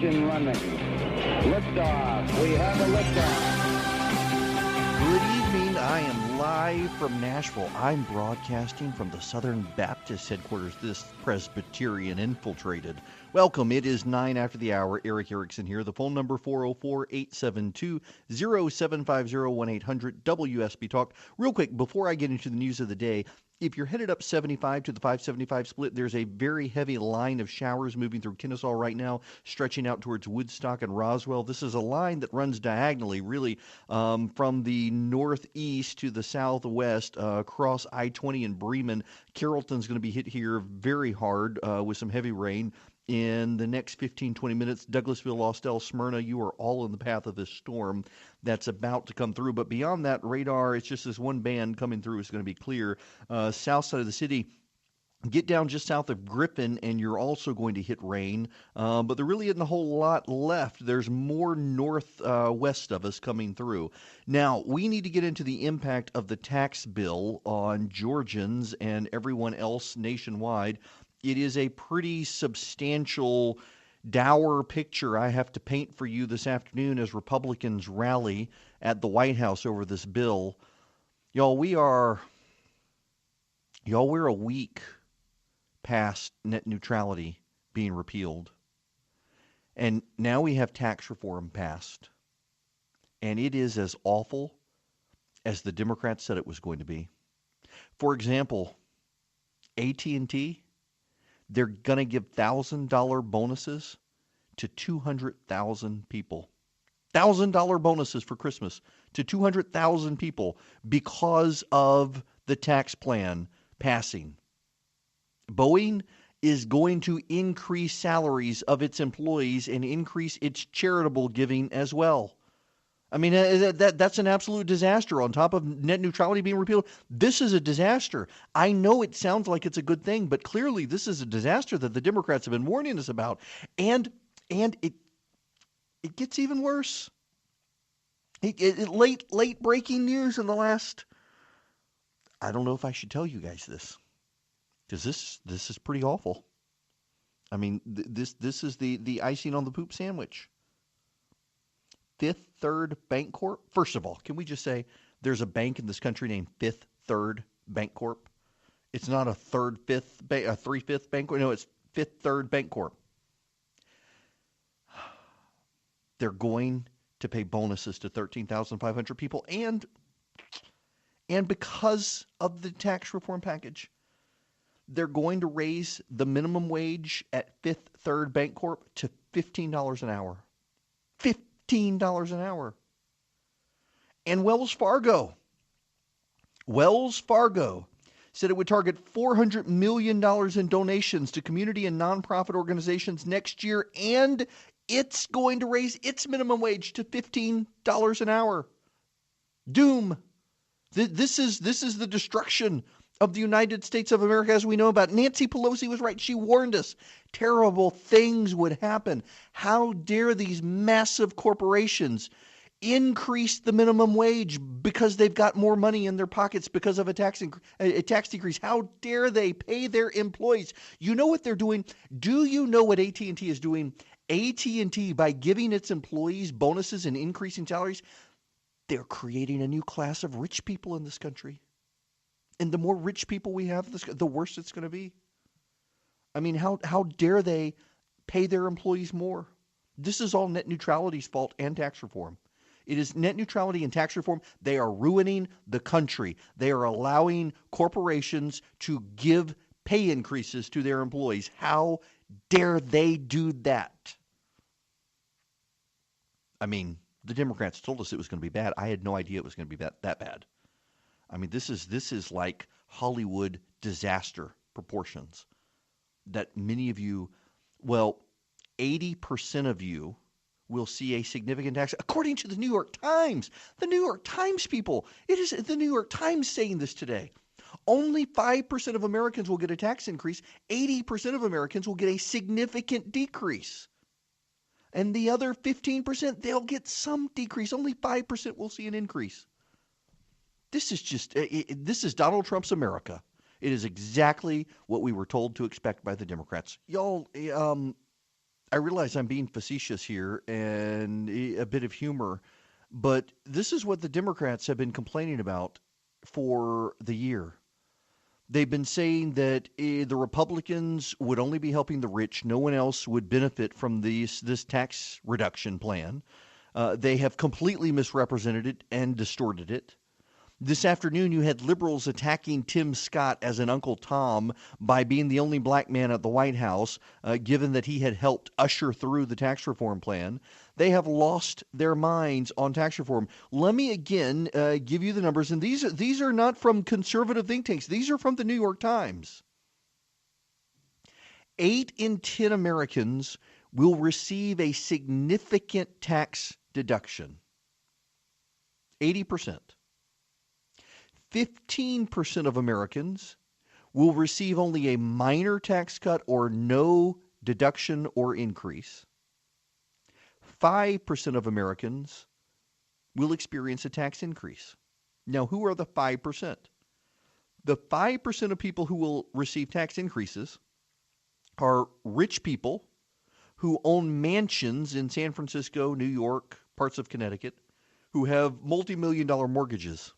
Ignition running. Liftoff. We have a liftoff. Good evening. I am live from Nashville. I'm broadcasting from the Southern Baptist headquarters, this Presbyterian infiltrated. Welcome. It is 9 after the hour. Erick Erickson here. The phone number 404-872-0750, 1-800-WSB Talk. Real quick, before I get into the news of the day, if you're headed up 75 to the 575 split, there's a very heavy line of showers moving through Kennesaw right now, stretching out towards Woodstock and Roswell. This is a line that runs diagonally, really, from the northeast to the southwest, across I-20 and Bremen. Carrollton's going to be hit here very hard with some heavy rain. In the next 15-20 minutes, Douglasville, Austell, Smyrna, you are all in the path of this storm that's about to come through. But beyond that radar, it's just this one band coming through is going to be clear. South side of the city, get down just south of Griffin, and you're also going to hit rain. But there really isn't a whole lot left. There's more northwest of us coming through. Now, we need to get into the impact of the tax bill on Georgians and everyone else nationwide. It is a pretty substantial, dour picture I have to paint for you this afternoon as Republicans rally at the White House over this bill. We're a week past net neutrality being repealed. And now we have tax reform passed. And it is as awful as the Democrats said it was going to be. For example, AT&T, they're going to give $1,000 bonuses to 200,000 people. $1,000 bonuses for Christmas to 200,000 people because of the tax plan passing. Boeing is going to increase salaries of its employees and increase its charitable giving as well. I mean, that's an absolute disaster on top of net neutrality being repealed. This is a disaster. I know it sounds like it's a good thing, but clearly this is a disaster that the Democrats have been warning us about. And it gets even worse. Late breaking news in the last, I don't know if I should tell you guys this, because this is pretty awful. I mean, this is the icing on the poop sandwich. Fifth Third Bancorp. First of all, can we just say there's a bank in this country named Fifth Third Bancorp? It's not a three-fifth Bancorp. No, it's Fifth Third Bancorp. They're going to pay bonuses to 13,500 people, and because of the tax reform package, they're going to raise the minimum wage at Fifth Third Bancorp to $15 an hour. $15 an hour. And Wells Fargo said it would target $400 million in donations to community and nonprofit organizations next year, and it's going to raise its minimum wage to $15 an hour. Doom. This is the destruction of the United States of America as we know about. Nancy Pelosi was right. She warned us. Terrible things would happen. How dare these massive corporations increase the minimum wage because they've got more money in their pockets because of a tax decrease? How dare they pay their employees? You know what they're doing? Do you know what AT&T is doing? AT&T, by giving its employees bonuses and increasing salaries, they're creating a new class of rich people in this country. And the more rich people we have, the worse it's going to be. I mean, how dare they pay their employees more? This is all net neutrality's fault and tax reform. It is net neutrality and tax reform. They are ruining the country. They are allowing corporations to give pay increases to their employees. How dare they do that? I mean, the Democrats told us it was going to be bad. I had no idea it was going to be that bad. I mean, this is like Hollywood disaster proportions that many of you, 80% of you will see a significant tax. According to the New York Times, people, it is the New York Times saying this today. Only 5% of Americans will get a tax increase. 80% of Americans will get a significant decrease. And the other 15%, they'll get some decrease. Only 5% will see an increase. This is Donald Trump's America. It is exactly what we were told to expect by the Democrats. Y'all, I realize I'm being facetious here and a bit of humor, but this is what the Democrats have been complaining about for the year. They've been saying that the Republicans would only be helping the rich. No one else would benefit from this tax reduction plan. They have completely misrepresented it and distorted it. This afternoon, you had liberals attacking Tim Scott as an Uncle Tom by being the only black man at the White House, given that he had helped usher through the tax reform plan. They have lost their minds on tax reform. Let me again give you the numbers, and these are not from conservative think tanks. These are from the New York Times. 8 in 10 Americans will receive a significant tax deduction. 80%. 15% of Americans will receive only a minor tax cut or no deduction or increase. 5% of Americans will experience a tax increase. Now, who are the 5%? The 5% of people who will receive tax increases are rich people who own mansions in San Francisco, New York, parts of Connecticut, who have multi-million-dollar mortgages.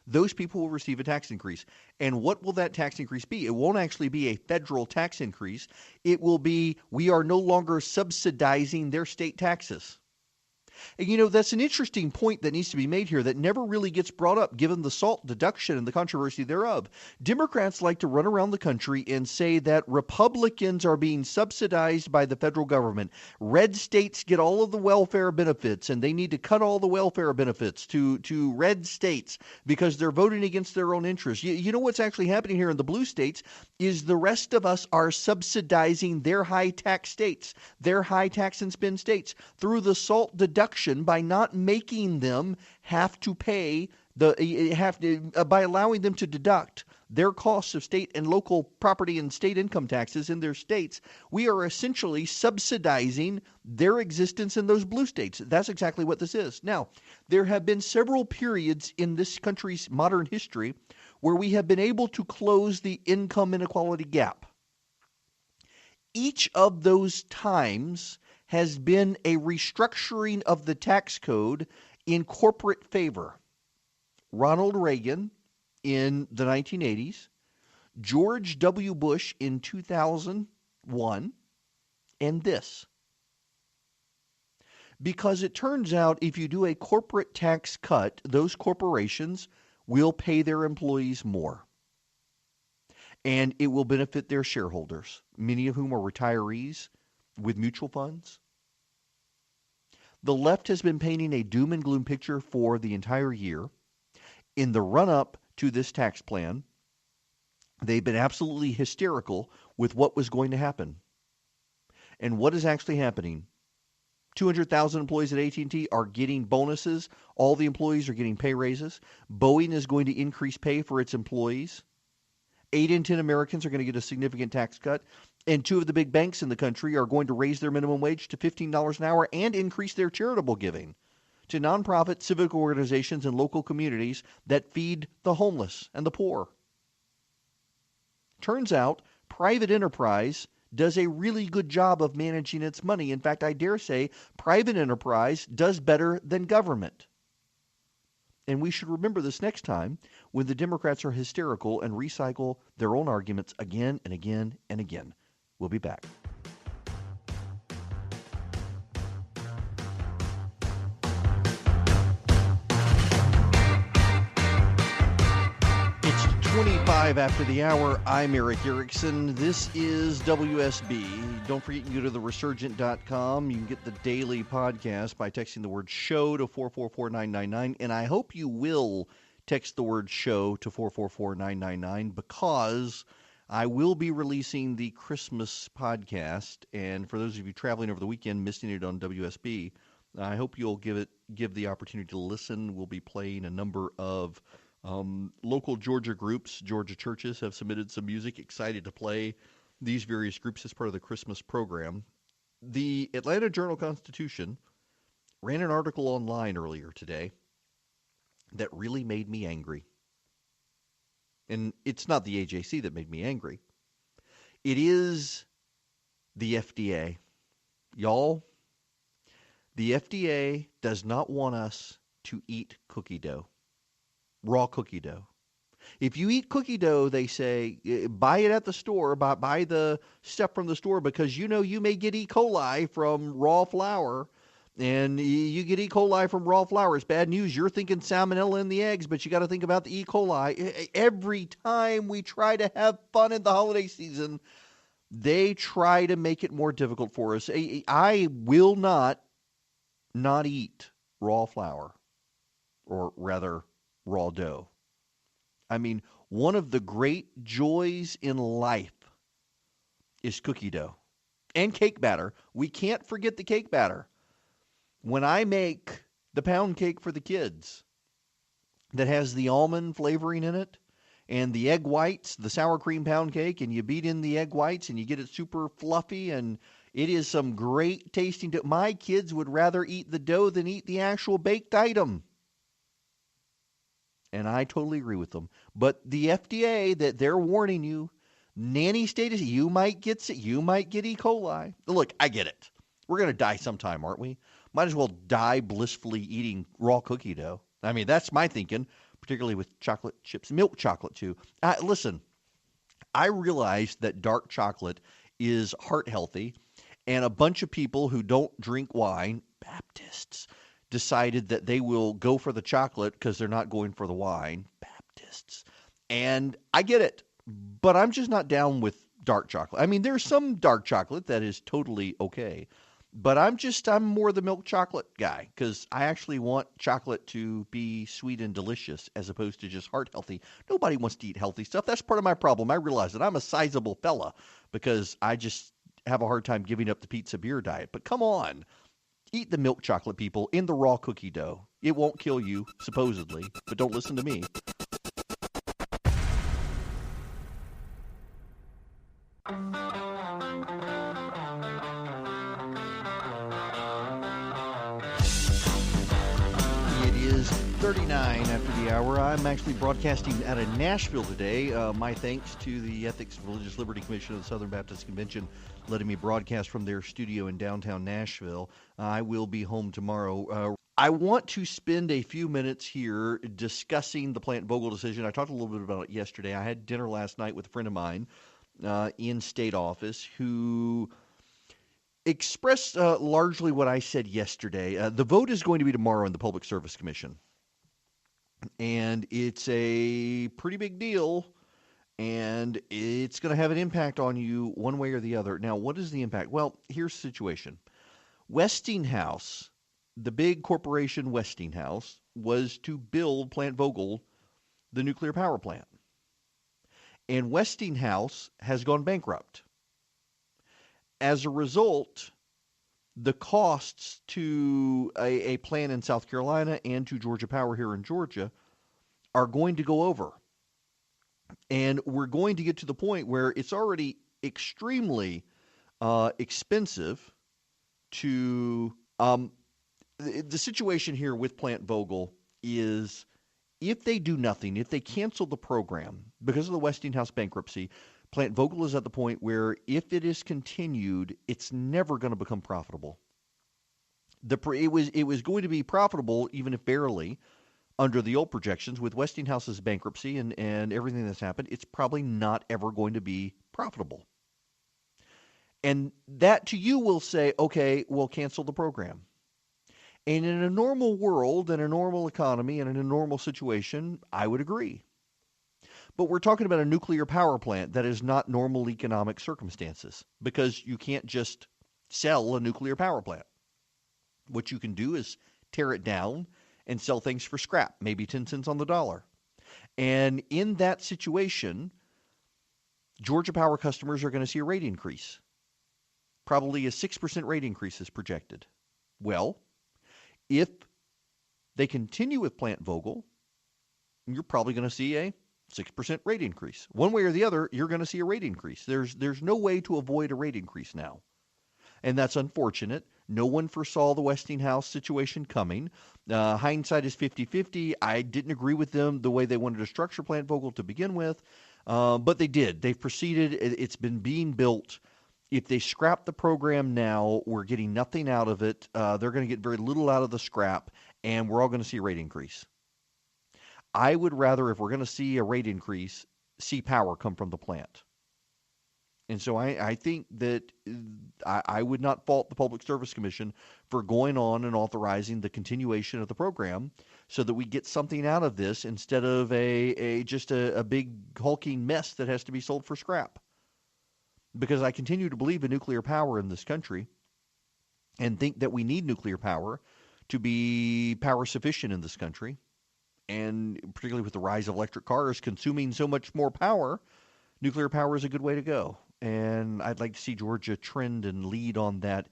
Those people will receive a tax increase. And what will that tax increase be? It won't actually be a federal tax increase. It will be, we are no longer subsidizing their state taxes. And that's an interesting point that needs to be made here that never really gets brought up given the SALT deduction and the controversy thereof. Democrats like to run around the country and say that Republicans are being subsidized by the federal government. Red states get all of the welfare benefits, and they need to cut all the welfare benefits to red states because they're voting against their own interests. You know what's actually happening here in the blue states is the rest of us are subsidizing their high tax states, their high tax and spend states through the SALT deduction by not making them have to pay by allowing them to deduct their costs of state and local property and state income taxes in their states. We are essentially subsidizing their existence in those blue states. That's exactly what this is. Now, there have been several periods in this country's modern history where we have been able to close the income inequality gap. Each of those times has been a restructuring of the tax code in corporate favor. Ronald Reagan in the 1980s, George W. Bush in 2001, and this. Because it turns out if you do a corporate tax cut, those corporations will pay their employees more. And it will benefit their shareholders, many of whom are retirees with mutual funds. The left has been painting a doom and gloom picture for the entire year. In the run-up to this tax plan, they've been absolutely hysterical with what was going to happen. And what is actually happening? 200,000 employees at AT&T are getting bonuses. All the employees are getting pay raises. Boeing is going to increase pay for its employees. 8 in 10 Americans are going to get a significant tax cut. And 2 of the big banks in the country are going to raise their minimum wage to $15 an hour and increase their charitable giving to nonprofit civic organizations and local communities that feed the homeless and the poor. Turns out, private enterprise does a really good job of managing its money. In fact, I dare say private enterprise does better than government. And we should remember this next time when the Democrats are hysterical and recycle their own arguments again and again and again. We'll be back. It's 25 after the hour. I'm Erick Erickson. This is WSB. Don't forget, you can go to theresurgent.com. You can get the daily podcast by texting the word show to 444-999. And I hope you will text the word show to 444-999 because I will be releasing the Christmas podcast. And for those of you traveling over the weekend, missing it on WSB, I hope you'll give the opportunity to listen. We'll be playing a number of local Georgia groups. Georgia churches have submitted some music. Excited to play these various groups as part of the Christmas program. The Atlanta Journal-Constitution ran an article online earlier today that really made me angry. And it's not the AJC that made me angry. It is The FDA. Y'all, the FDA does not want us to eat cookie dough, raw cookie dough. If you eat cookie dough, they say, buy it at the store, buy the stuff from the store because you may get E. coli from raw flour. And you get E. coli from raw flour. It's bad news. You're thinking salmonella in the eggs, but you got to think about the E. coli. Every time we try to have fun in the holiday season, they try to make it more difficult for us. I will not eat raw flour, or rather raw dough. I mean, one of the great joys in life is cookie dough and cake batter. We can't forget the cake batter. When I make the pound cake for the kids that has the almond flavoring in it and the egg whites, the sour cream pound cake, and you beat in the egg whites and you get it super fluffy and it is some great tasting dough. My kids would rather eat the dough than eat the actual baked item. And I totally agree with them. But the FDA, that they're warning you, nanny status, you might get E. coli. Look, I get it. We're going to die sometime, aren't we? Might as well die blissfully eating raw cookie dough. I mean, that's my thinking, particularly with chocolate chips, milk chocolate too. Listen, I realize that dark chocolate is heart healthy, and a bunch of people who don't drink wine, Baptists, decided that they will go for the chocolate because they're not going for the wine, Baptists. And I get it, but I'm just not down with dark chocolate. I mean, there's some dark chocolate that is totally okay. But I'm more the milk chocolate guy because I actually want chocolate to be sweet and delicious as opposed to just heart healthy. Nobody wants to eat healthy stuff. That's part of my problem. I realize that I'm a sizable fella because I just have a hard time giving up the pizza beer diet. But come on, eat the milk chocolate, people, in the raw cookie dough. It won't kill you, supposedly, but don't listen to me. It is 39 after the hour. I'm actually broadcasting out of Nashville today. My thanks to the Ethics and Religious Liberty Commission of the Southern Baptist Convention letting me broadcast from their studio in downtown Nashville. I will be home tomorrow. I want to spend a few minutes here discussing the Plant-Vogel decision. I talked a little bit about it yesterday. I had dinner last night with a friend of mine in state office who expressed largely what I said yesterday. The vote is going to be tomorrow in the Public Service Commission. And it's a pretty big deal, and it's going to have an impact on you one way or the other. Now, what is the impact? Well, here's the situation. Westinghouse, the big corporation Westinghouse, was to build Plant-Vogel, the nuclear power plant. And Westinghouse has gone bankrupt. As a result, the costs to a plant in South Carolina and to Georgia Power here in Georgia are going to go over. And we're going to get to the point where it's already extremely expensive to the situation here with Plant-Vogel is if they do nothing, if they cancel the program because of the Westinghouse bankruptcy, Plant-Vogel is at the point where if it is continued, it's never going to become profitable. It was going to be profitable, even if barely, under the old projections. With Westinghouse's bankruptcy and everything that's happened, it's probably not ever going to be profitable. And that to you will say, okay, we'll cancel the program. And in a normal world, in a normal economy, and in a normal situation, I would agree. But we're talking about a nuclear power plant that is not normal economic circumstances because you can't just sell a nuclear power plant. What you can do is tear it down and sell things for scrap, maybe 10 cents on the dollar. And in that situation, Georgia Power customers are going to see a rate increase. Probably a 6% rate increase is projected. Well, if they continue with Plant-Vogel, you're probably going to see a 6% rate increase. One way or the other, you're going to see a rate increase. There's no way to avoid a rate increase now. And that's unfortunate. No one foresaw the Westinghouse situation coming. Hindsight is 50-50. I didn't agree with them the way they wanted to structure Plant-Vogel to begin with, but they did. They've proceeded. It's been being built. If they scrap the program now, we're getting nothing out of it. They're going to get very little out of the scrap, and we're all going to see a rate increase. I would rather, if we're going to see a rate increase, see power come from the plant. And so I think that I would not fault the Public Service Commission for going on and authorizing the continuation of the program so that we get something out of this instead of just a big hulking mess that has to be sold for scrap. Because I continue to believe in nuclear power in this country and think that we need nuclear power to be power sufficient in this country. And particularly with the rise of electric cars consuming so much more power, nuclear power is a good way to go. And I'd like to see Georgia trend and lead on that.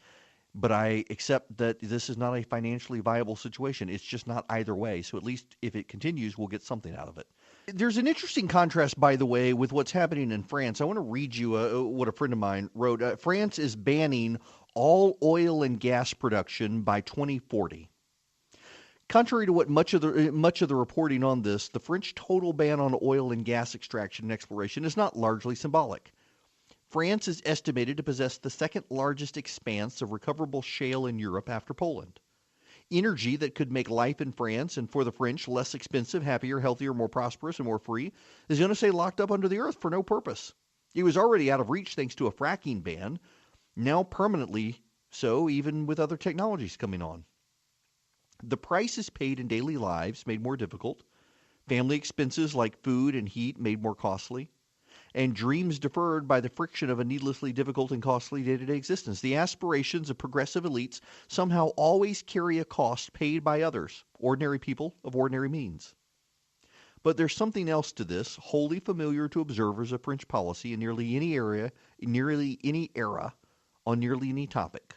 But I accept that this is not a financially viable situation. It's just not either way. So at least if it continues, we'll get something out of it. There's an interesting contrast, by the way, with what's happening in France. I want to read you what a friend of mine wrote. France is banning all oil and gas production by 2040. Contrary to what much of the reporting on this, the French total ban on oil and gas extraction and exploration is not largely symbolic. France is estimated to possess the second largest expanse of recoverable shale in Europe after Poland. Energy that could make life in France and for the French less expensive, happier, healthier, more prosperous, and more free is going to stay locked up under the earth for no purpose. It was already out of reach thanks to a fracking ban, now permanently so, even with other technologies coming on. The prices paid in daily lives made more difficult, family expenses like food and heat made more costly, and dreams deferred by the friction of a needlessly difficult and costly day-to-day existence. The aspirations of progressive elites somehow always carry a cost paid by others, ordinary people of ordinary means. But there's something else to this, wholly familiar to observers of French policy in nearly any era, on nearly any topic.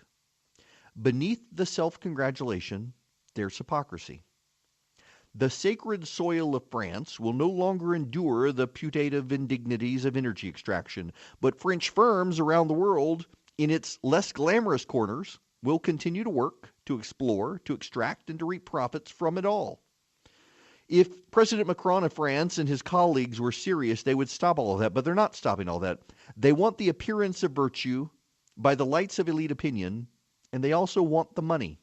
Beneath the self-congratulation, there's hypocrisy. The sacred soil of France will no longer endure the putative indignities of energy extraction, but French firms around the world, in its less glamorous corners, will continue to work, to explore, to extract, and to reap profits from it all. If President Macron of France and his colleagues were serious, they would stop all of that, but they're not stopping all that. They want the appearance of virtue by the lights of elite opinion, and they also want the money.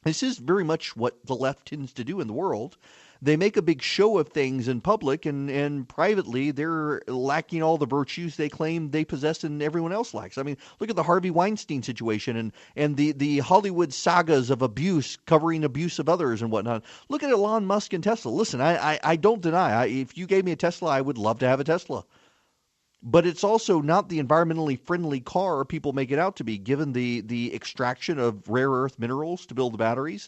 This is very much what the left tends to do in the world. They make a big show of things in public, and privately they're lacking all the virtues they claim they possess and everyone else lacks. I mean, look at the Harvey Weinstein situation and the Hollywood sagas of abuse, covering abuse of others and whatnot. Look at Elon Musk and Tesla. Listen, I don't deny, if you gave me a Tesla, I would love to have a Tesla. But it's also not the environmentally friendly car people make it out to be, given the extraction of rare earth minerals to build the batteries,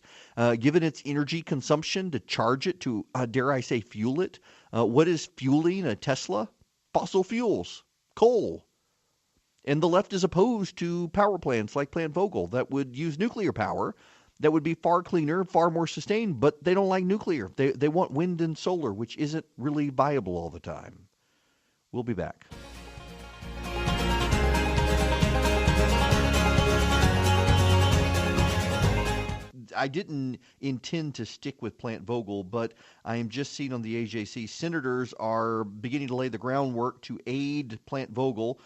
given its energy consumption to charge it, to, dare I say, fuel it. What is fueling a Tesla? Fossil fuels, coal. And the left is opposed to power plants like Plant Vogtle that would use nuclear power that would be far cleaner, far more sustained, but they don't like nuclear. They want wind and solar, which isn't really viable all the time. We'll be back. I didn't intend to stick with Plant Vogtle, but I am just seeing on the AJC, senators are beginning to lay the groundwork to aid Plant Vogtle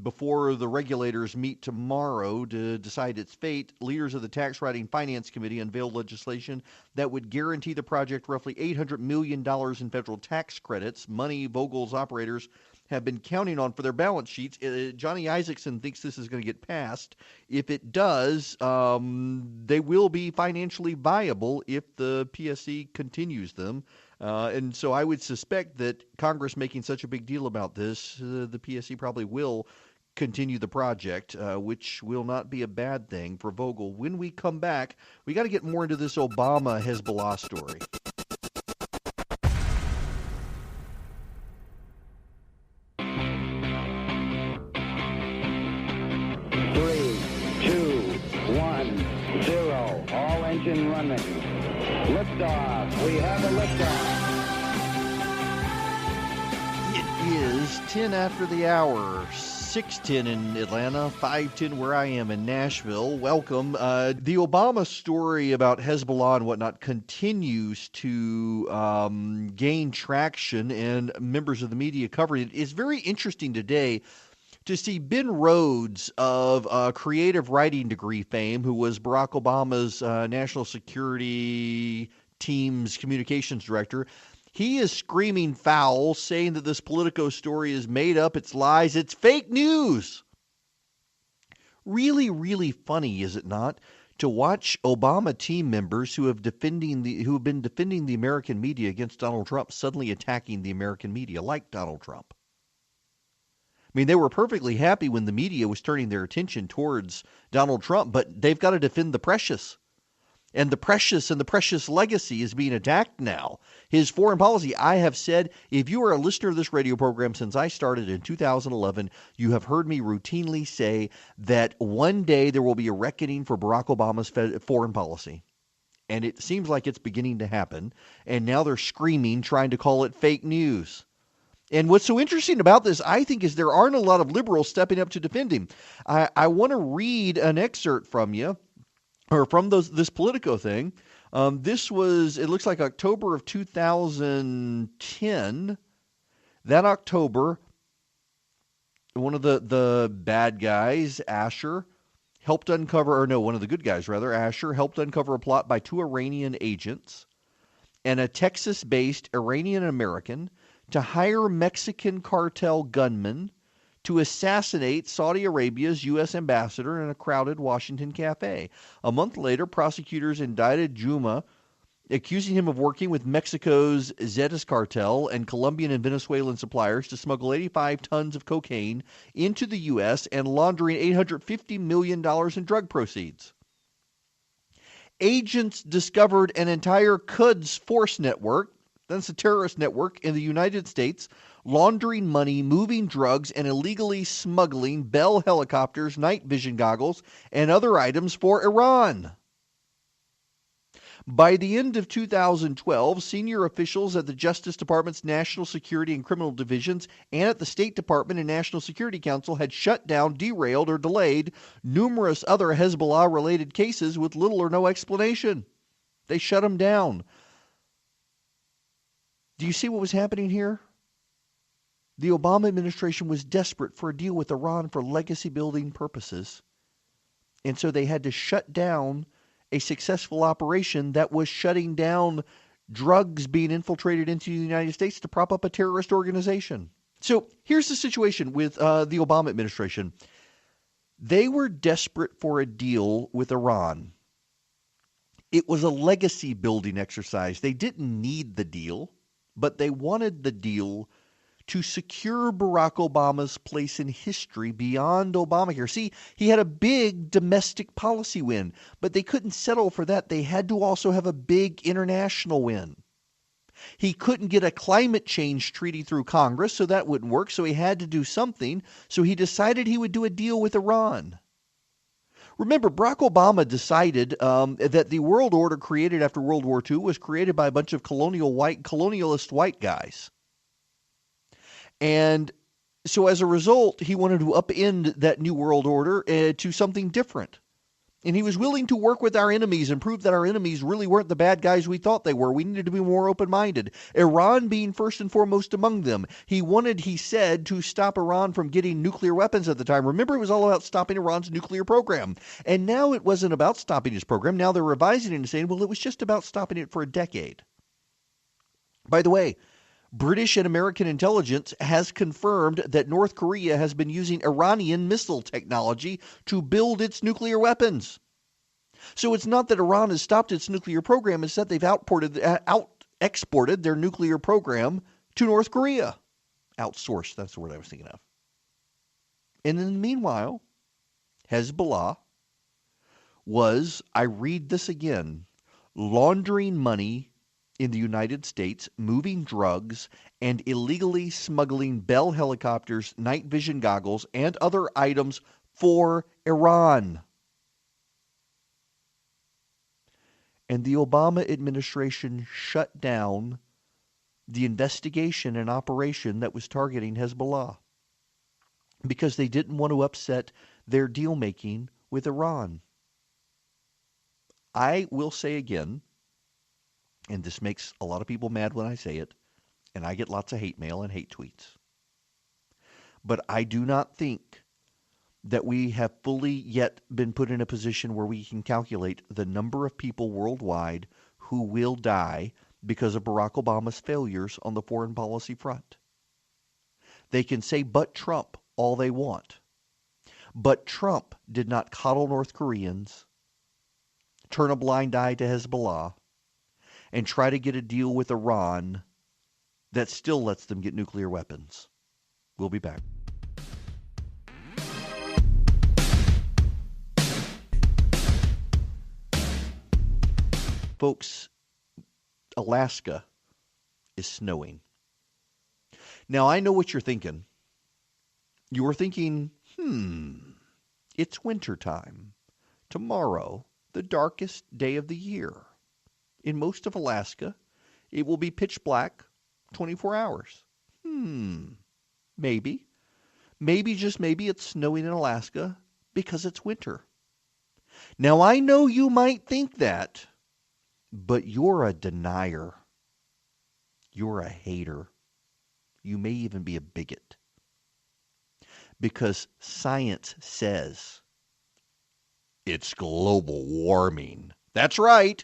before the regulators meet tomorrow to decide its fate. Leaders of the Tax Writing Finance Committee unveiled legislation that would guarantee the project roughly $800 million in federal tax credits, money Vogel's operators have been counting on for their balance sheets. Johnny Isaacson thinks this is going to get passed. If it does, they will be financially viable if the PSC continues them. And so I would suspect that Congress making such a big deal about this, the PSC probably will continue the project, which will not be a bad thing for Vogtle. When we come back, we got to get more into this Obama-Hezbollah story. Engine running. Liftoff. We have a liftoff. It is 10 after the hour, 6:10 in Atlanta, 5:10 where I am in Nashville. Welcome. The Obama story about Hezbollah and whatnot continues to gain traction, and members of the media covering it. It's very interesting today to see Ben Rhodes of creative writing degree fame, who was Barack Obama's national security team's communications director. He is screaming foul, saying that this Politico story is made up, it's lies, it's fake news. Really, really funny, is it not, to watch Obama team members who have been defending the American media against Donald Trump suddenly attacking the American media like Donald Trump. I mean, they were perfectly happy when the media was turning their attention towards Donald Trump, but they've got to defend the precious. And the precious legacy is being attacked now. His foreign policy, I have said, if you are a listener of this radio program since I started in 2011, you have heard me routinely say that one day there will be a reckoning for Barack Obama's foreign policy. And it seems like it's beginning to happen. And now they're screaming, trying to call it fake news. And what's so interesting about this, I think, is there aren't a lot of liberals stepping up to defend him. I want to read an excerpt from you, or from this Politico thing. This was, it looks like October of 2010. That October, one of the bad guys, Asher, helped uncover, or no, one of the good guys, rather, Asher, helped uncover a plot by two Iranian agents and a Texas-based Iranian American to hire Mexican cartel gunmen to assassinate Saudi Arabia's U.S. ambassador in a crowded Washington cafe. A month later, prosecutors indicted Juma, accusing him of working with Mexico's Zetas cartel and Colombian and Venezuelan suppliers to smuggle 85 tons of cocaine into the U.S. and laundering $850 million in drug proceeds. Agents discovered an entire Quds Force network, that's a terrorist network in the United States, laundering money, moving drugs, and illegally smuggling Bell helicopters, night vision goggles, and other items for Iran. By the end of 2012, senior officials at the Justice Department's National Security and Criminal Divisions and at the State Department and National Security Council had shut down, derailed, or delayed numerous other Hezbollah-related cases with little or no explanation. They shut them down. Do you see what was happening here? The Obama administration was desperate for a deal with Iran for legacy-building purposes. And so they had to shut down a successful operation that was shutting down drugs being infiltrated into the United States to prop up a terrorist organization. So here's the situation with the Obama administration. They were desperate for a deal with Iran. It was a legacy-building exercise. They didn't need the deal, but they wanted the deal to secure Barack Obama's place in history beyond Obamacare. See, he had a big domestic policy win, but they couldn't settle for that. They had to also have a big international win. He couldn't get a climate change treaty through Congress, so that wouldn't work, so he had to do something. So he decided he would do a deal with Iran. Remember, Barack Obama decided that the world order created after World War II was created by a bunch of colonialist white guys. And so as a result, he wanted to upend that new world order to something different. And he was willing to work with our enemies and prove that our enemies really weren't the bad guys we thought they were. We needed to be more open-minded. Iran being first and foremost among them. He wanted, he said, to stop Iran from getting nuclear weapons at the time. Remember, it was all about stopping Iran's nuclear program. And now it wasn't about stopping his program. Now they're revising it and saying, well, it was just about stopping it for a decade. By the way, British and American intelligence has confirmed that North Korea has been using Iranian missile technology to build its nuclear weapons. So it's not that Iran has stopped its nuclear program, it's that they've out-exported their nuclear program to North Korea. Outsourced, that's the word I was thinking of. And in the meanwhile, Hezbollah was, I read this again, laundering money in the United States, moving drugs, and illegally smuggling Bell helicopters, night vision goggles, and other items for Iran. And the Obama administration shut down the investigation and operation that was targeting Hezbollah because they didn't want to upset their deal-making with Iran. I will say again, and this makes a lot of people mad when I say it, and I get lots of hate mail and hate tweets. But I do not think that we have fully yet been put in a position where we can calculate the number of people worldwide who will die because of Barack Obama's failures on the foreign policy front. They can say "but Trump" all they want. But Trump did not coddle North Koreans, turn a blind eye to Hezbollah, and try to get a deal with Iran that still lets them get nuclear weapons. We'll be back. Folks, Alaska is snowing. Now, I know what you're thinking. You're thinking, it's wintertime. Tomorrow, the darkest day of the year. In most of Alaska, it will be pitch black 24 hours. Maybe. Maybe, just maybe, it's snowing in Alaska because it's winter. Now, I know you might think that, but you're a denier. You're a hater. You may even be a bigot. Because science says it's global warming. That's right.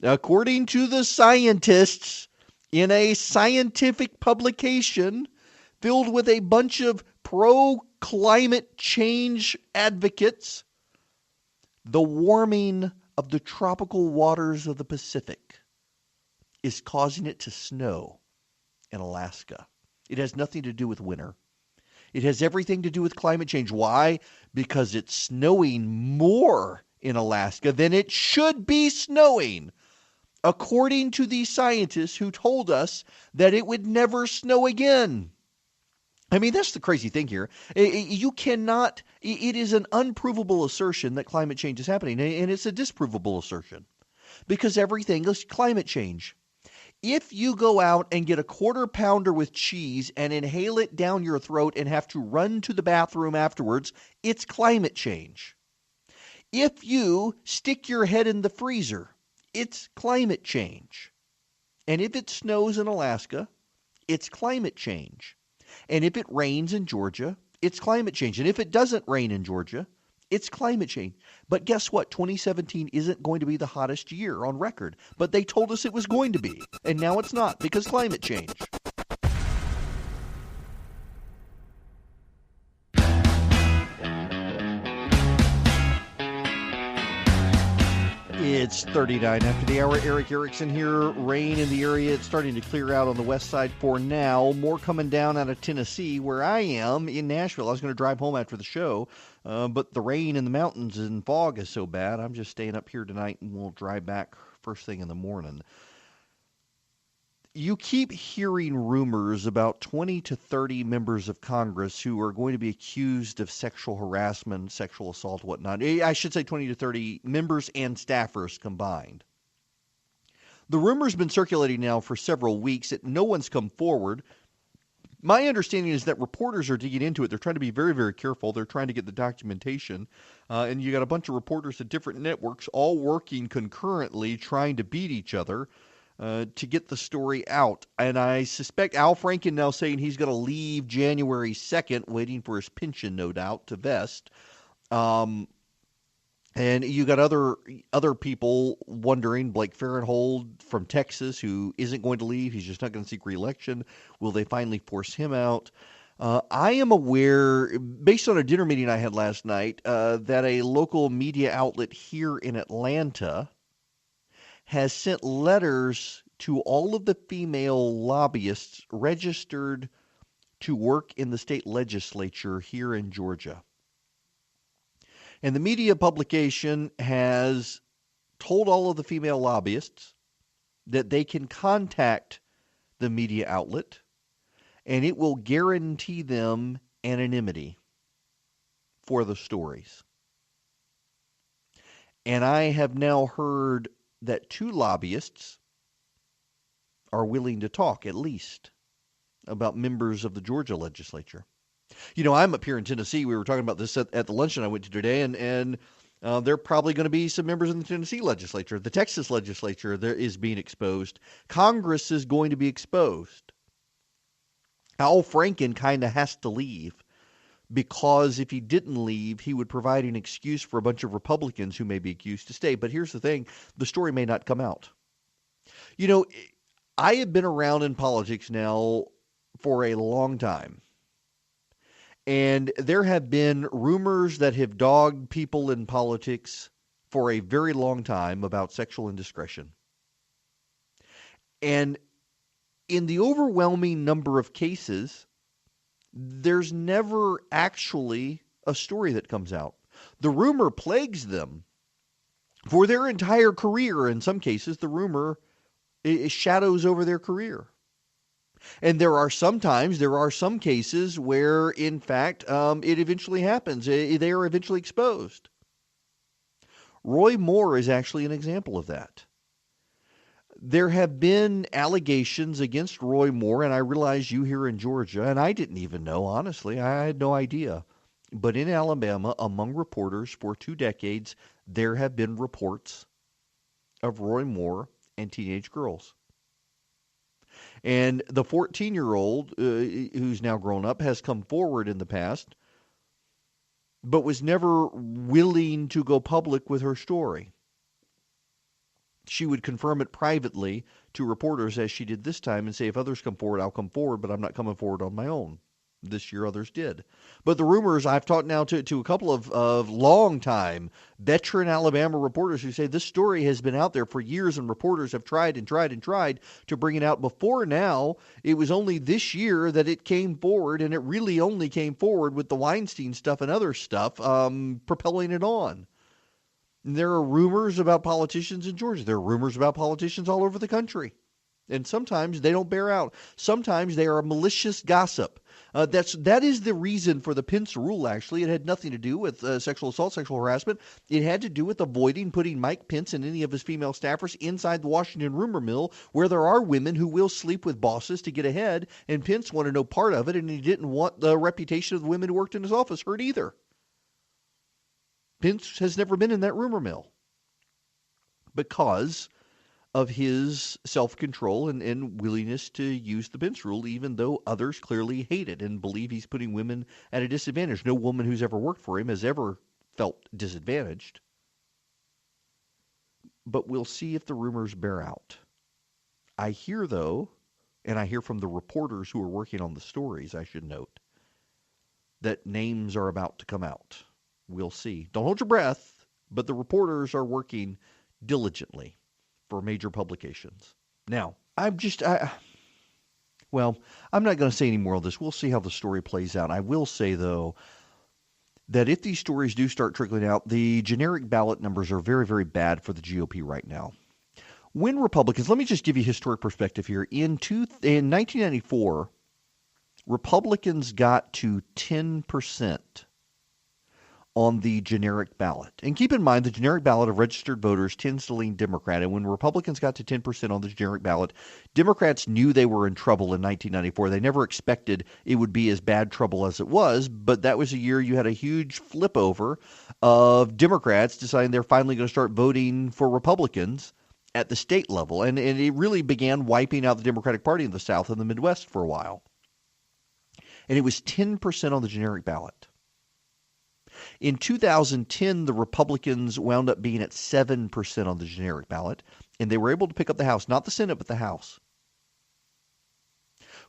According to the scientists, in a scientific publication filled with a bunch of pro-climate change advocates, the warming of the tropical waters of the Pacific is causing it to snow in Alaska. It has nothing to do with winter. It has everything to do with climate change. Why? Because it's snowing more in Alaska than it should be snowing, according to these scientists who told us that it would never snow again. I mean, that's the crazy thing here. You cannot, it is an unprovable assertion that climate change is happening, and it's a disprovable assertion because everything is climate change. If you go out and get a quarter pounder with cheese and inhale it down your throat and have to run to the bathroom afterwards, it's climate change. If you stick your head in the freezer, it's climate change. And if it snows in Alaska, it's climate change. And if it rains in Georgia, it's climate change. And if it doesn't rain in Georgia, it's climate change. But guess what? 2017 isn't going to be the hottest year on record. But they told us it was going to be. And now it's not because climate change. It's 39 after the hour. Erick Erickson here. Rain in the area. It's starting to clear out on the west side for now. More coming down out of Tennessee, where I am in Nashville. I was going to drive home after the show, but the rain in the mountains and fog is so bad. I'm just staying up here tonight, and we'll drive back first thing in the morning. You keep hearing rumors about 20 to 30 members of Congress who are going to be accused of sexual harassment, sexual assault, whatnot. I should say 20 to 30 members and staffers combined. The rumor's been circulating now for several weeks. No one's come forward. My understanding is that reporters are digging into it. They're trying to be very, very careful. They're trying to get the documentation. And you got a bunch of reporters at different networks all working concurrently, trying to beat each other to get the story out. And I suspect Al Franken now saying he's going to leave January 2nd, waiting for his pension, no doubt, to vest. And you got other people wondering, Blake Farenthold from Texas, who isn't going to leave. He's just not going to seek re-election. Will they finally force him out? I am aware, based on a dinner meeting I had last night, that a local media outlet here in Atlanta has sent letters to all of the female lobbyists registered to work in the state legislature here in Georgia. And the media publication has told all of the female lobbyists that they can contact the media outlet and it will guarantee them anonymity for the stories. And I have now heard that 2 lobbyists are willing to talk, at least, about members of the Georgia legislature. You know, I'm up here in Tennessee. We were talking about this at the luncheon I went to today, and there are probably going to be some members in the Tennessee legislature. The Texas legislature there is being exposed. Congress is going to be exposed. Al Franken kind of has to leave because if he didn't leave, he would provide an excuse for a bunch of Republicans who may be accused to stay. But here's the thing, the story may not come out. You know, I have been around in politics now for a long time. And there have been rumors that have dogged people in politics for a very long time about sexual indiscretion. And in the overwhelming number of cases, there's never actually a story that comes out. The rumor plagues them for their entire career. In some cases, the rumor shadows over their career. And there are some cases where, in fact, it eventually happens. They are eventually exposed. Roy Moore is actually an example of that. There have been allegations against Roy Moore, and I realize you here in Georgia, and I didn't even know, honestly. I had no idea. But in Alabama, among reporters for 2 decades, there have been reports of Roy Moore and teenage girls. And the 14-year-old, who's now grown up, has come forward in the past, but was never willing to go public with her story. She would confirm it privately to reporters, as she did this time, and say, if others come forward, I'll come forward, but I'm not coming forward on my own. This year others did. But the rumors, I've talked now to a couple of long-time veteran Alabama reporters who say this story has been out there for years, and reporters have tried to bring it out before now. It was only this year that it came forward, and it really only came forward with the Weinstein stuff and other stuff propelling it on. And there are rumors about politicians in Georgia. There are rumors about politicians all over the country. And sometimes they don't bear out. Sometimes they are malicious gossip. That is the reason for the Pence rule, actually. It had nothing to do with sexual assault, sexual harassment. It had to do with avoiding putting Mike Pence and any of his female staffers inside the Washington rumor mill, where there are women who will sleep with bosses to get ahead, and Pence wanted no part of it, and he didn't want the reputation of the women who worked in his office hurt either. Pence has never been in that rumor mill because of his self-control and willingness to use the Pence rule, even though others clearly hate it and believe he's putting women at a disadvantage. No woman who's ever worked for him has ever felt disadvantaged. But we'll see if the rumors bear out. I hear, though, and I hear from the reporters who are working on the stories, I should note, that names are about to come out. We'll see. Don't hold your breath, but the reporters are working diligently for major publications. Now, I'm not going to say any more of this. We'll see how the story plays out. I will say, though, that if these stories do start trickling out, the generic ballot numbers are very, very bad for the GOP right now. When Republicans, let me just give you historic perspective here. In 1994, Republicans got to 10% on the generic ballot. And keep in mind, the generic ballot of registered voters tends to lean Democrat. And when Republicans got to 10% on the generic ballot, Democrats knew they were in trouble in 1994. They never expected it would be as bad trouble as it was, but that was a year you had a huge flip over of Democrats deciding they're finally going to start voting for Republicans at the state level. And it really began wiping out the Democratic Party in the South and the Midwest for a while. And it was 10% on the generic ballot. In 2010, the Republicans wound up being at 7% on the generic ballot, and they were able to pick up the House, not the Senate, but the House.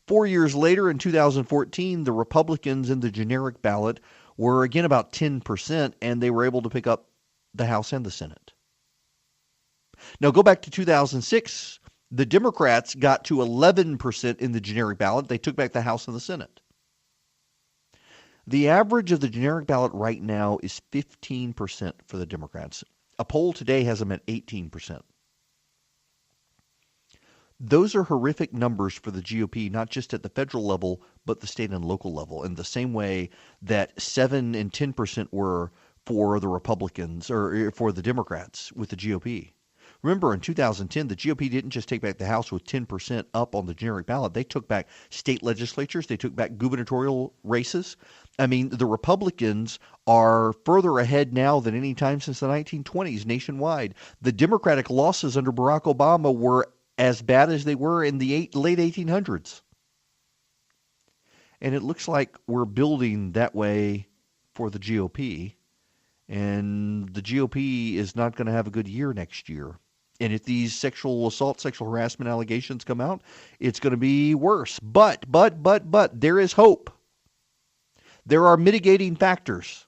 4 years later, in 2014, the Republicans in the generic ballot were again about 10%, and they were able to pick up the House and the Senate. Now, go back to 2006. The Democrats got to 11% in the generic ballot. They took back the House and the Senate. The average of the generic ballot right now is 15% for the Democrats. A poll today has them at 18%. Those are horrific numbers for the GOP, not just at the federal level, but the state and local level, in the same way that 7 and 10% were for the Republicans, or for the Democrats with the GOP. Remember, in 2010, the GOP didn't just take back the House with 10% up on the generic ballot. They took back state legislatures. They took back gubernatorial races. I mean, the Republicans are further ahead now than any time since the 1920s nationwide. The Democratic losses under Barack Obama were as bad as they were in the late 1800s. And it looks like we're building that way for the GOP. And the GOP is not going to have a good year next year. And if these sexual assault, sexual harassment allegations come out, it's going to be worse. But, there is hope. There are mitigating factors.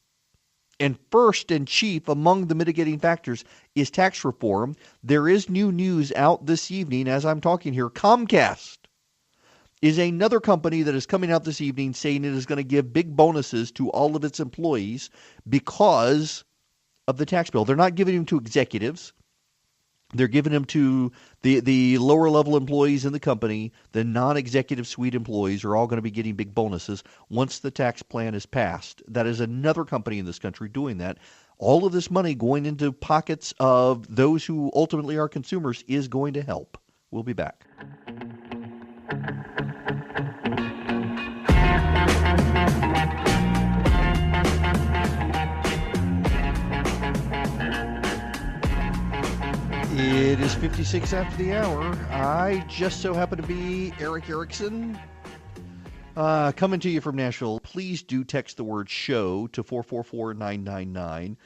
And first and chief among the mitigating factors is tax reform. There is new news out this evening as I'm talking here. Comcast is another company that is coming out this evening saying it is going to give big bonuses to all of its employees because of the tax bill. They're not giving them to executives. They're giving them to the lower level employees in the company. The non-executive suite employees are all going to be getting big bonuses once the tax plan is passed. That is another company in this country doing that. All of this money going into pockets of those who ultimately are consumers is going to help. We'll be back. It is 56 after the hour. I just so happen to be Erick Erickson, coming to you from Nashville. Please do text the word show to 444-999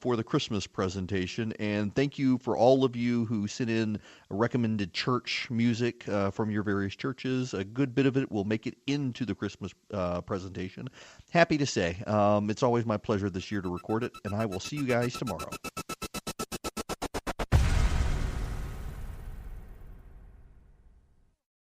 for the Christmas presentation. And thank you for all of you who sent in recommended church music from your various churches. A good bit of it will make it into the Christmas presentation. Happy to say, it's always my pleasure this year to record it, and I will see you guys tomorrow.